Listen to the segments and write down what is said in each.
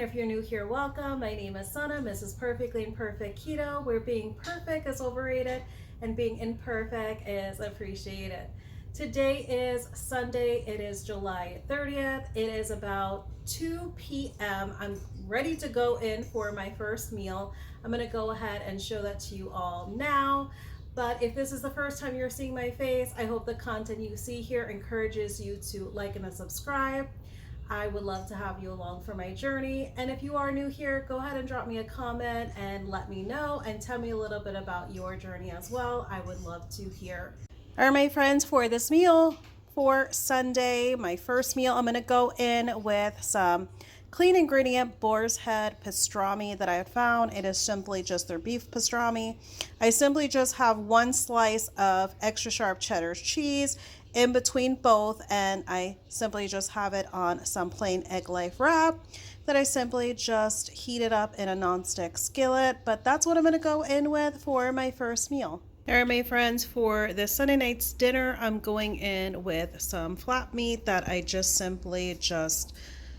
If you're new here, welcome. My name is Sana, Mrs. Perfectly Imperfect Keto, where being perfect is overrated and being imperfect is appreciated. Today is Sunday. It is July 30th. It is about 2 p.m. I'm ready to go in for my first meal. I'm going to go ahead and show that to you all now. But if this is the first time you're seeing my face, I hope the content you see here encourages you to like and subscribe. I would love to have you along for my journey. And if you are new here, go ahead and drop me a comment and let me know and tell me a little bit about your journey as well. I would love to hear. All right, my friends, for this meal for Sunday, my first meal, I'm going to go in with some clean ingredient boar's head pastrami that I found. It is simply just their beef pastrami. I simply just have one slice of extra sharp cheddar cheese in between both, and I simply just have it on some plain egg life wrap that I simply just heated up in a nonstick skillet. But that's what I'm going to go in with for my first meal. All right, my friends, for this Sunday night's dinner, I'm going in with some flat meat that I just simply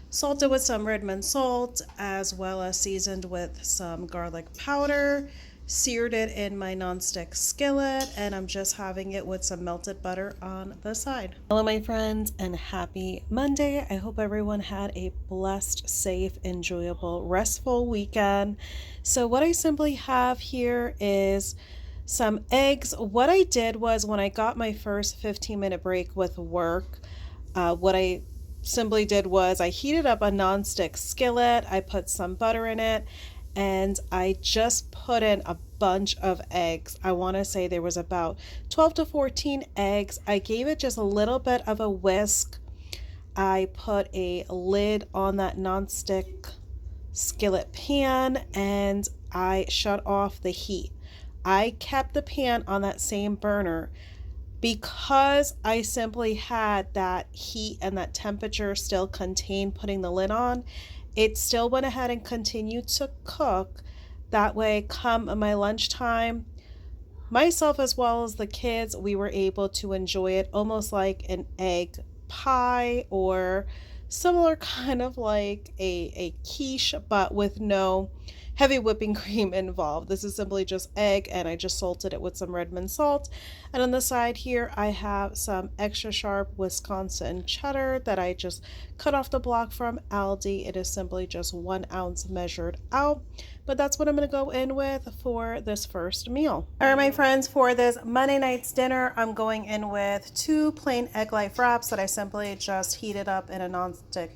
salted with some red mint salt, as well as seasoned with some garlic powder, seared it in my nonstick skillet, and I'm just having it with some melted butter on the side. Hello, my friends, and happy Monday. I hope everyone had a blessed, safe, enjoyable, restful weekend. So what I simply have here is some eggs. What I did was when I got my first 15-minute break with work, what I simply did was I heated up a nonstick skillet, I put some butter in it, and I just put in a bunch of eggs. I want to say there was about 12 to 14 eggs. I gave it just a little bit of a whisk. I put a lid on that nonstick skillet pan and I shut off the heat. I kept the pan on that same burner because I simply had that heat and that temperature still contained putting the lid on. It still went ahead and continued to cook. That way, come my lunchtime, myself as well as the kids, we were able to enjoy it almost like an egg pie or similar kind of like a quiche, but with no heavy whipping cream involved. This is simply just egg, and I just salted it with some red mint salt. And on the side here, I have some extra sharp Wisconsin cheddar that I just cut off the block from Aldi. It is simply just 1 ounce measured out. But that's what I'm going to go in with for this first meal. All right, my friends, for this Monday night's dinner, I'm going in with 2 plain egg life wraps that I simply just heated up in a nonstick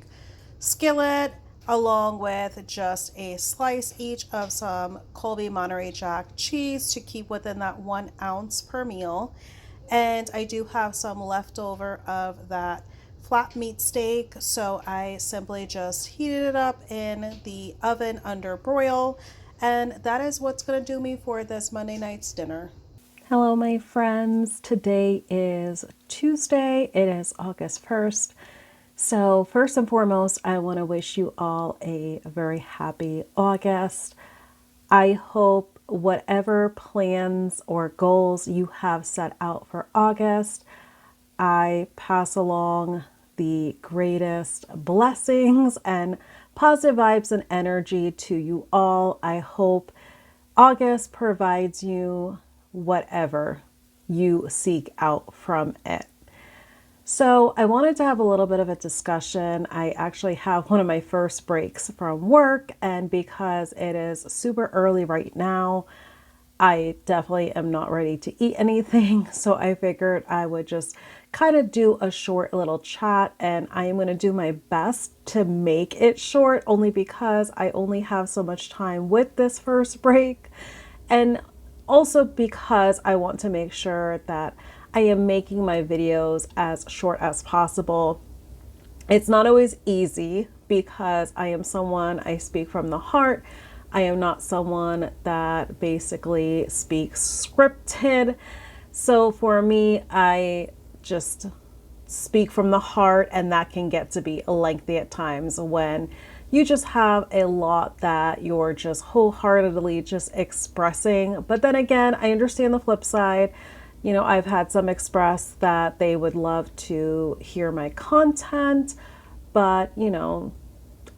skillet, along with just a slice each of some Colby Monterey Jack cheese to keep within that 1 ounce per meal. And I do have some leftover of that flat meat steak, so I simply just heated it up in the oven under broil, and that is what's going to do me for this Monday night's dinner. Hello, my friends. Today is Tuesday. It is August 1st. So first and foremost, I want to wish you all a very happy August. I hope whatever plans or goals you have set out for August, I pass along the greatest blessings and positive vibes and energy to you all. I hope August provides you whatever you seek out from it. So I wanted to have a little bit of a discussion. I actually have one of my first breaks from work, and because it is super early right now, I definitely am not ready to eat anything. So I figured I would just kind of do a short little chat, and I am going to do my best to make it short only because I only have so much time with this first break, and also because I want to make sure that I am making my videos as short as possible. It's not always easy because I am someone, I speak from the heart. I am not someone that basically speaks scripted. So for me, I just speak from the heart, and that can get to be lengthy at times when you just have a lot that you're just wholeheartedly just expressing. But then again, I understand the flip side. You know, I've had some express that they would love to hear my content, but you know,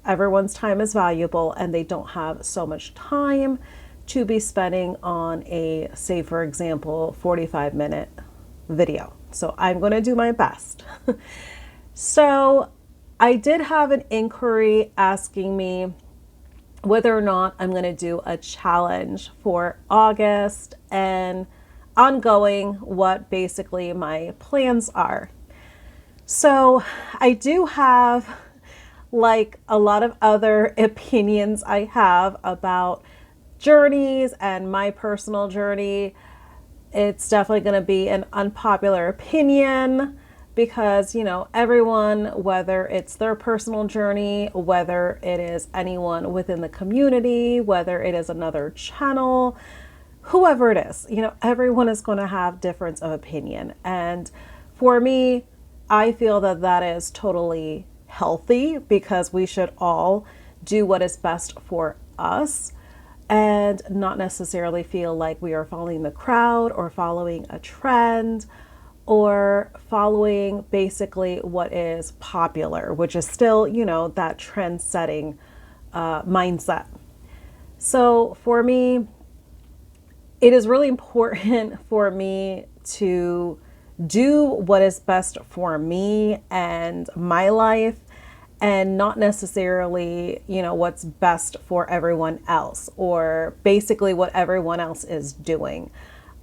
everyone's time is valuable and they don't have so much time to be spending on a, say for example, 45-minute video. So I'm going to do my best. So I did have an inquiry asking me whether or not I'm going to do a challenge for August and ongoing, what basically my plans are. So I do have, like a lot of other opinions I have about journeys and my personal journey. It's definitely going to be an unpopular opinion because, you know, everyone, whether it's their personal journey, whether it is anyone within the community, whether it is another channel, whoever it is, you know, everyone is going to have difference of opinion. And for me, I feel that that is totally healthy because we should all do what is best for us and not necessarily feel like we are following the crowd or following a trend or following basically what is popular, which is still, you know, that trend setting mindset. So for me, it is really important for me to do what is best for me and my life and not necessarily, you know, what's best for everyone else or basically what everyone else is doing.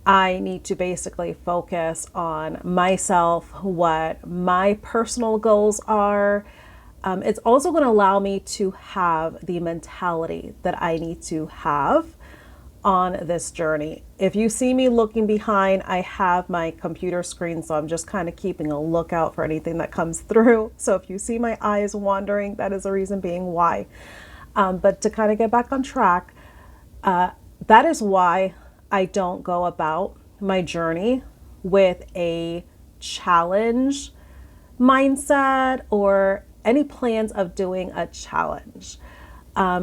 I need to basically focus on myself, what my personal goals are. It's also going to allow me to have the mentality that I need to have on this journey. If you see me looking behind, I have my computer screen, so I'm just kind of keeping a lookout for anything that comes through. So if you see my eyes wandering, that is the reason being why. But to kind of get back on track, that is why I don't go about my journey with a challenge mindset or any plans of doing a challenge.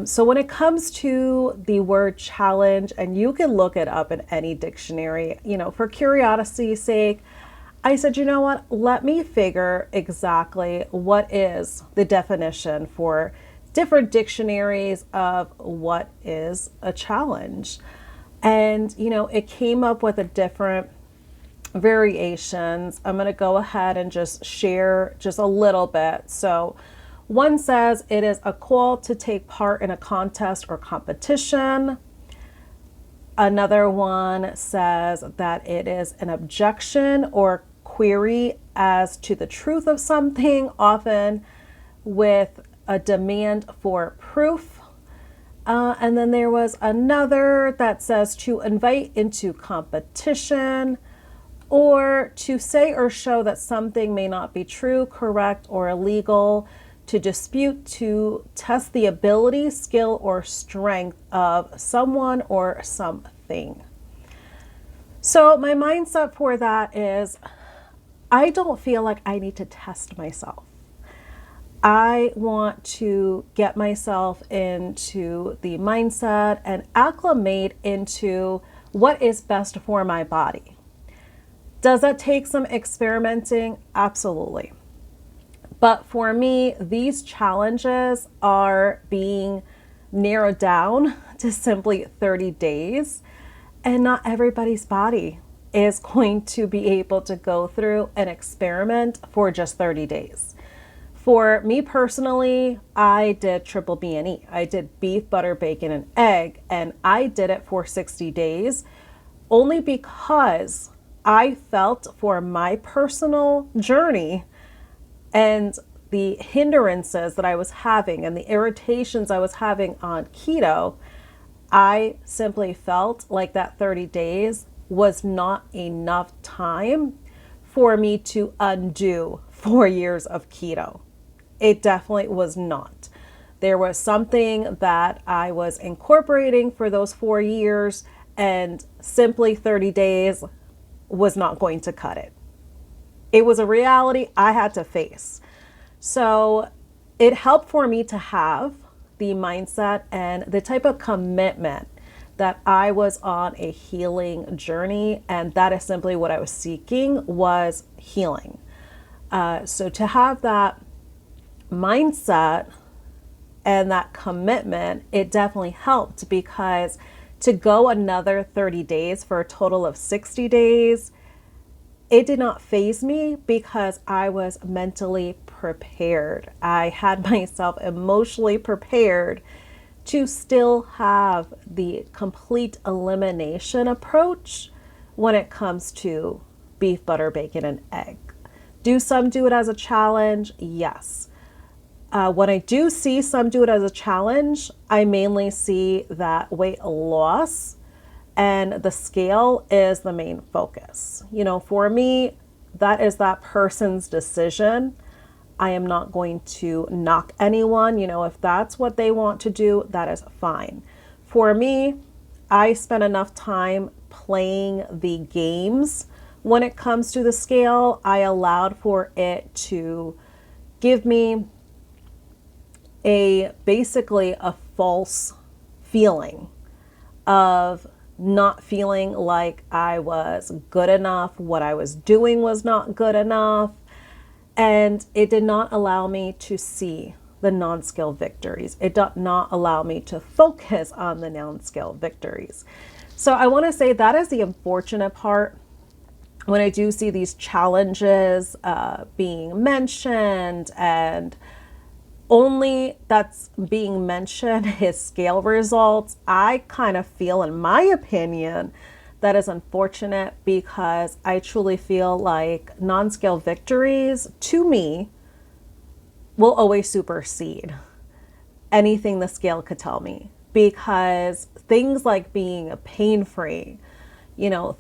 So when it comes to the word challenge, and you can look it up in any dictionary, you know, for curiosity's sake, I said, you know what, let me figure exactly what is the definition for different dictionaries of what is a challenge. And, you know, it came up with a different variations. I'm going to go ahead and just share just a little bit. So one says it is a call to take part in a contest or competition. Another one says that it is an objection or query as to the truth of something, often with a demand for proof. And then there was another that says to invite into competition or to say or show that something may not be true, correct, or illegal, to dispute, to test the ability, skill, or strength of someone or something. So my mindset for that is I don't feel like I need to test myself. I want to get myself into the mindset and acclimate into what is best for my body. Does that take some experimenting? Absolutely. But for me, these challenges are being narrowed down to simply 30 days, and not everybody's body is going to be able to go through an experiment for just 30 days. For me personally, I did triple B&E. I did beef, butter, bacon, and egg, and I did it for 60 days only because I felt for my personal journey and the hindrances that I was having and the irritations I was having on keto, I simply felt like that 30 days was not enough time for me to undo 4 years of keto. It definitely was not. There was something that I was incorporating for those 4 years, and simply 30 days was not going to cut it. It was a reality I had to face. So it helped for me to have the mindset and the type of commitment that I was on a healing journey, and that is simply what I was seeking, was healing. So to have that mindset and that commitment, it definitely helped, because to go another 30 days for a total of 60 days, it did not faze me because I was mentally prepared. I had myself emotionally prepared to still have the complete elimination approach when it comes to beef, butter, bacon, and egg. Do some do it as a challenge? Yes. When I do see some do it as a challenge, I mainly see that weight loss and the scale is the main focus. For me, that is that person's decision. I am not going to knock anyone. If that's what they want to do, that is fine. For me, I spend enough time playing the games when it comes to the scale. I allowed for it to give me basically a false feeling of not feeling like I was good enough, what I was doing was not good enough, and it did not allow me to see the non-scale victories. It did not allow me to focus on the non-scale victories. So I want to say that is the unfortunate part when I do see these challenges being mentioned, and only that's being mentioned is scale results. I kind of feel, in my opinion, that is unfortunate, because I truly feel like non-scale victories, to me, will always supersede anything the scale could tell me, because things like being pain-free,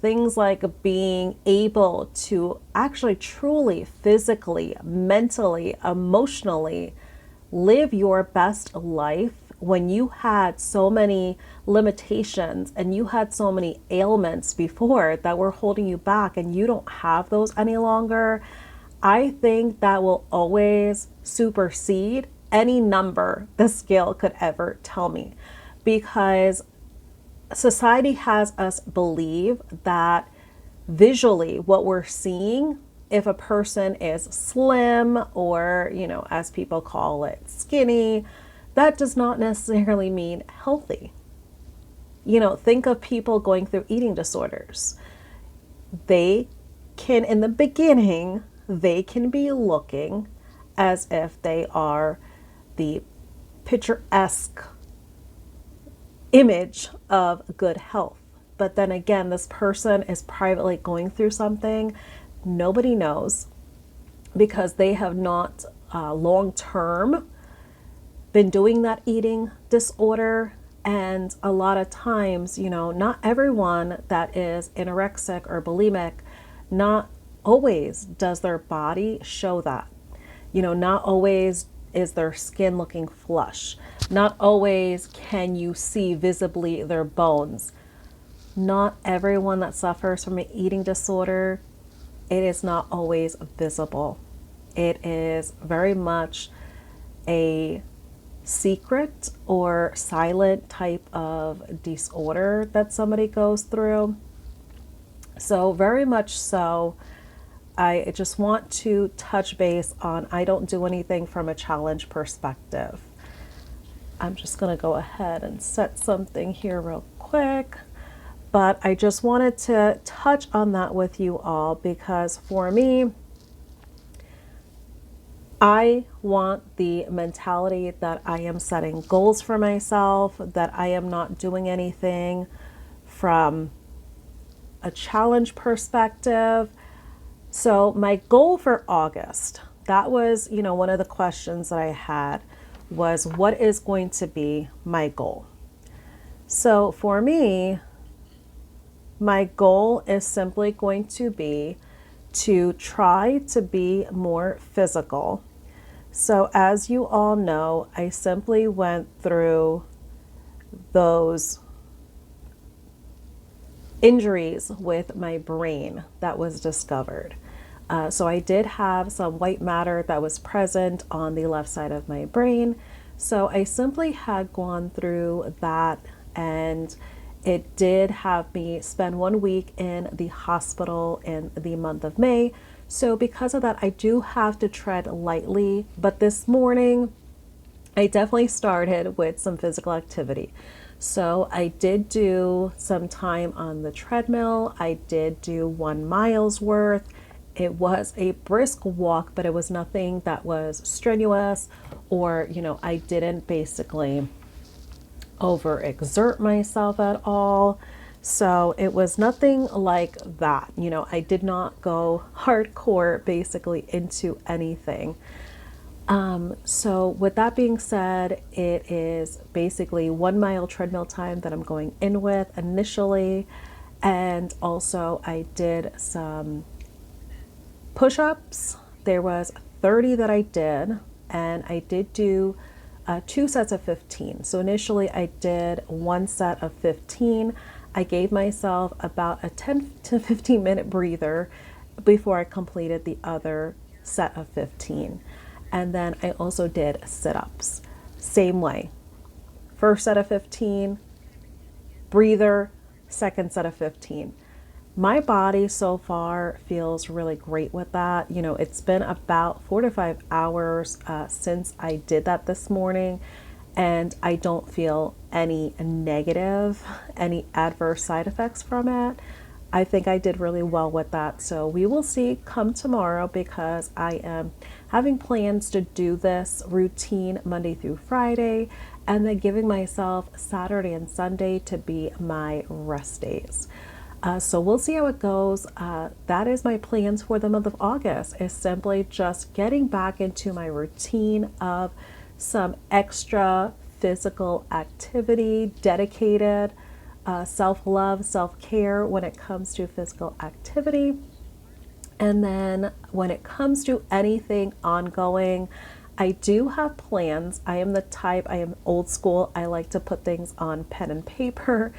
things like being able to actually truly physically, mentally, emotionally live your best life when you had so many limitations and you had so many ailments before that were holding you back, and you don't have those any longer, I think that will always supersede any number the scale could ever tell me, because society has us believe that visually what we're seeing, if a person is slim or, as people call it, skinny, that does not necessarily mean healthy. Think of people going through eating disorders. They can, in the beginning, they can be looking as if they are the picturesque image of good health. But then again, this person is privately going through something nobody knows, because they have not long-term been doing that eating disorder. And a lot of times, not everyone that is anorexic or bulimic, not always does their body show that. Not always is their skin looking flush. Not always can you see visibly their bones. Not everyone that suffers from an eating disorder, it is not always visible. It is very much a secret or silent type of disorder that somebody goes through. So very much so, I just want to touch base on, I don't do anything from a challenge perspective. I'm just going to go ahead and set something here real quick. But I just wanted to touch on that with you all, because for me, I want the mentality that I am setting goals for myself, that I am not doing anything from a challenge perspective. So my goal for August, that was, one of the questions that I had was, what is going to be my goal? So for me, my goal is simply going to be to try to be more physical. So as you all know, I simply went through those injuries with my brain that was discovered. So I did have some white matter that was present on the left side of my brain. So I simply had gone through that, and it did have me spend 1 week in the hospital in the month of May. So because of that, I do have to tread lightly. But this morning, I definitely started with some physical activity. So I did do some time on the treadmill. I did do 1 mile's worth. It was a brisk walk, but it was nothing that was strenuous, or, I didn't basically overexert myself at all. So it was nothing like that. I did not go hardcore basically into anything. So with that being said, it is basically 1 mile treadmill time that I'm going in with initially. And also I did some push-ups. There was 30 that I did, and I did do 2 sets of 15. So initially I did 1 set of 15. I gave myself about a 10 to 15 minute breather before I completed the other set of 15. And then I also did sit-ups. Same way. First set of 15, breather, second set of 15. My body so far feels really great with that. It's been about 4 to 5 hours since I did that this morning, and I don't feel any negative, any adverse side effects from it. I think I did really well with that. So we will see come tomorrow, because I am having plans to do this routine Monday through Friday, and then giving myself Saturday and Sunday to be my rest days. So we'll see how it goes. That is my plans for the month of August, is simply just getting back into my routine of some extra physical activity, dedicated self-love, self-care when it comes to physical activity. And then when it comes to anything ongoing, I do have plans. I am the type, I am old school. I like to put things on pen and paper.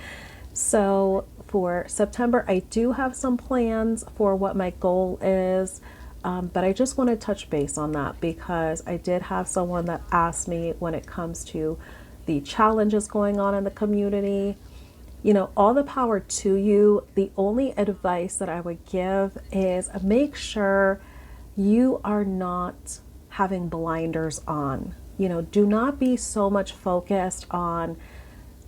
So for September, I do have some plans for what my goal is. But I just want to touch base on that, because I did have someone that asked me when it comes to the challenges going on in the community. All the power to you. The only advice that I would give is make sure you are not having blinders on. Do not be so much focused on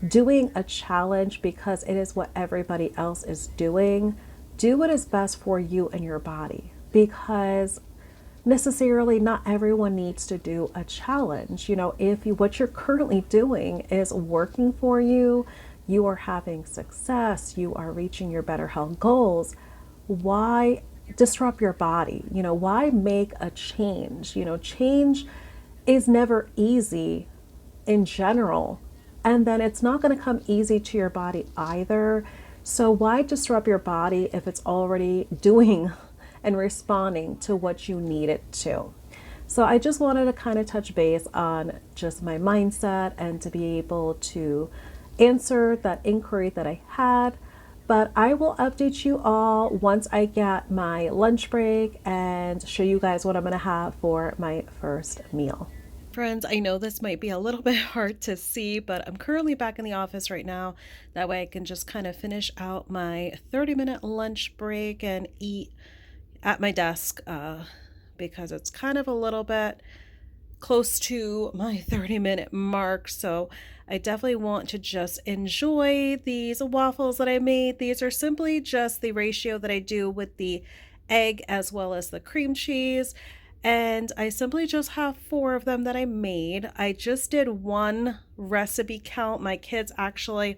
doing a challenge because it is what everybody else is doing. Do what is best for you and your body, because necessarily not everyone needs to do a challenge. If what you're currently doing is working for you, you are having success, you are reaching your better health goals, why disrupt your body? Why make a change? Change is never easy in general. And then it's not going to come easy to your body either. So why disrupt your body if it's already doing and responding to what you need it to? So I just wanted to kind of touch base on just my mindset and to be able to answer that inquiry that I had. But I will update you all once I get my lunch break and show you guys what I'm going to have for my first meal. Friends, I know this might be a little bit hard to see, but I'm currently back in the office right now. That way I can just kind of finish out my 30-minute lunch break and eat at my desk, because it's kind of a little bit close to my 30-minute mark. So I definitely want to just enjoy these waffles that I made. These are simply just the ratio that I do with the egg as well as the cream cheese. And I simply just have 4 of them that I made. I just did one recipe count. My kids actually,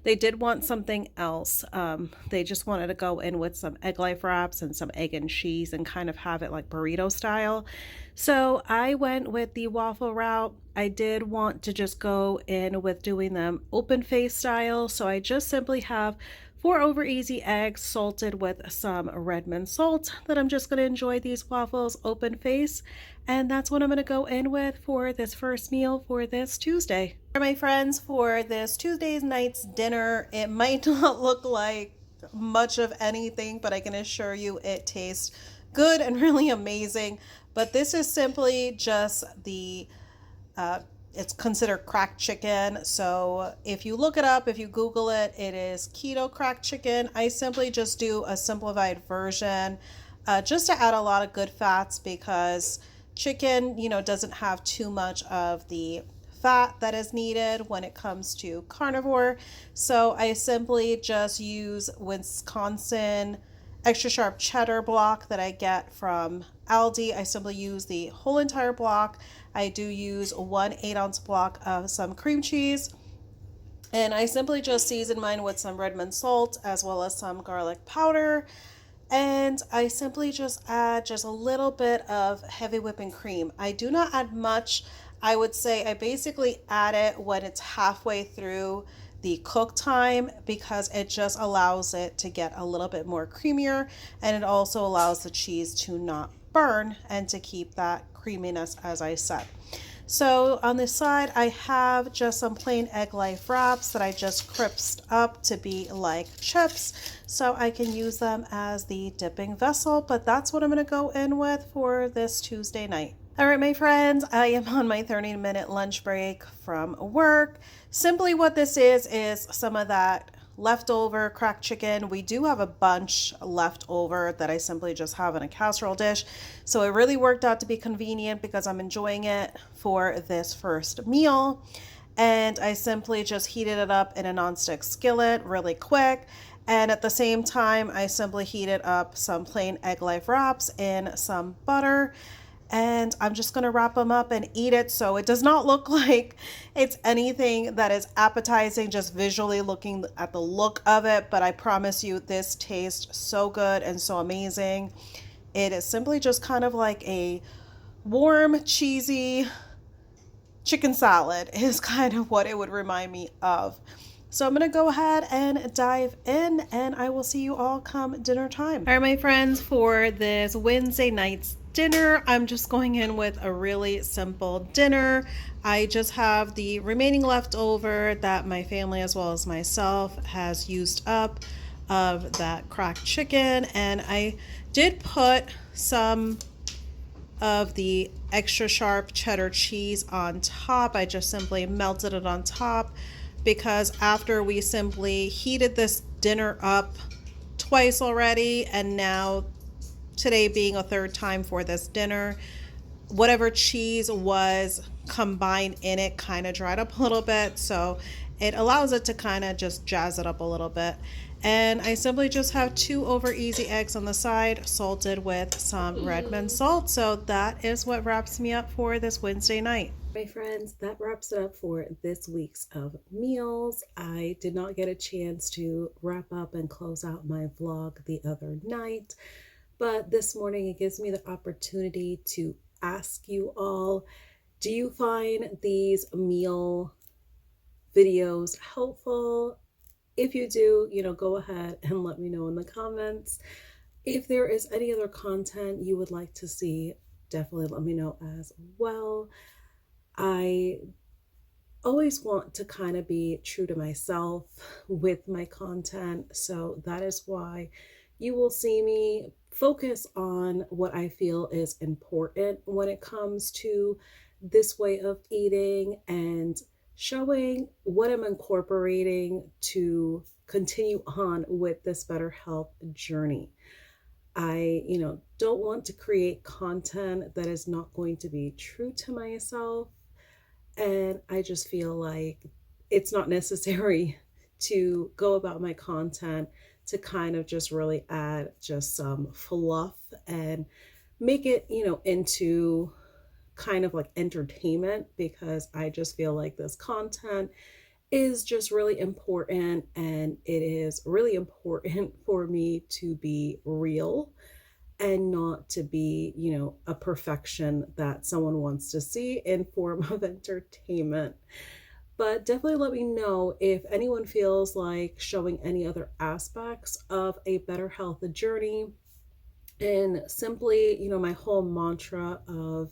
they did want something else. They just wanted to go in with some egg life wraps and some egg and cheese and kind of have it like burrito style. So I went with the waffle route. I did want to just go in with doing them open face style. So I just simply have 4 over easy eggs salted with some Redmond salt that I'm just going to enjoy these waffles open face. And that's what I'm going to go in with for this first meal for this Tuesday. My friends, for this Tuesday's night's dinner, it might not look like much of anything, but I can assure you it tastes good and really amazing. But this is simply just the it's considered cracked chicken. So if you look it up, if you Google it, it is keto cracked chicken. I simply just do a simplified version just to add a lot of good fats, because chicken, doesn't have too much of the fat that is needed when it comes to carnivore. So I simply just use Wisconsin extra sharp cheddar block that I get from Aldi. I simply use the whole entire block. I do use 1 8-ounce block of some cream cheese. And I simply just season mine with some Redmond salt as well as some garlic powder. And I simply just add just a little bit of heavy whipping cream. I do not add much. I would say I basically add it when it's halfway through the cook time because it just allows it to get a little bit more creamier, and it also allows the cheese to not burn and to keep that creaminess, as I said. So on the side, I have just some plain egg life wraps that I just crisped up to be like chips, so I can use them as the dipping vessel, but that's what I'm going to go in with for this Tuesday night. All right, my friends, I am on my 30-minute lunch break from work. Simply what this is some of that leftover cracked chicken. We do have a bunch left over that I simply just have in a casserole dish. So it really worked out to be convenient because I'm enjoying it for this first meal. And I simply just heated it up in a nonstick skillet really quick. And at the same time, I simply heated up some plain egg life wraps in some butter. And I'm just going to wrap them up and eat it. So it does not look like it's anything that is appetizing, just visually looking at the look of it. But I promise you, this tastes so good and so amazing. It is simply just kind of like a warm, cheesy chicken salad is kind of what it would remind me of. So I'm going to go ahead and dive in, and I will see you all come dinner time. All right, my friends, for this Wednesday night's dinner, I'm just going in with a really simple dinner. I just have the remaining leftover that my family as well as myself has used up of that cracked chicken, and I did put some of the extra sharp cheddar cheese on top. I just simply melted it on top because after we simply heated this dinner up twice already, and now today being a third time for this dinner, whatever cheese was combined in it kind of dried up a little bit, so it allows it to kind of just jazz it up a little bit. And I simply just have 2 over easy eggs on the side, salted with some Redmond salt. So that is what wraps me up for this Wednesday night. My friends, that wraps it up for this week's of meals. I did not get a chance to wrap up and close out my vlog the other night, but this morning it gives me the opportunity to ask you all, do you find these meal videos helpful? If you do, go ahead and let me know in the comments. If there is any other content you would like to see, definitely let me know as well. I always want to kind of be true to myself with my content, so that is why you will see me focus on what I feel is important when it comes to this way of eating and showing what I'm incorporating to continue on with this better health journey. I, don't want to create content that is not going to be true to myself. And I just feel like it's not necessary to go about my content to kind of just really add just some fluff and make it, into kind of like entertainment, because I just feel like this content is just really important, and it is really important for me to be real and not to be, a perfection that someone wants to see in form of entertainment. But definitely let me know if anyone feels like showing any other aspects of a better health journey. And simply, my whole mantra of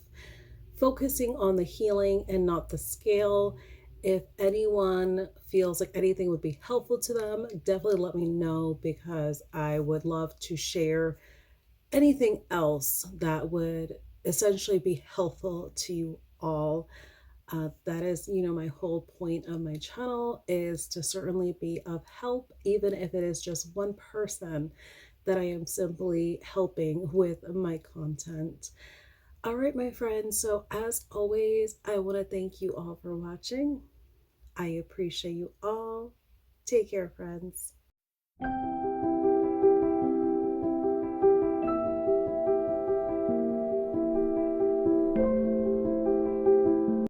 focusing on the healing and not the scale. If anyone feels like anything would be helpful to them, definitely let me know, because I would love to share anything else that would essentially be helpful to you all. That is, my whole point of my channel, is to certainly be of help, even if it is just one person that I am simply helping with my content. All right, my friends. So, as always, I want to thank you all for watching. I appreciate you all. Take care, friends.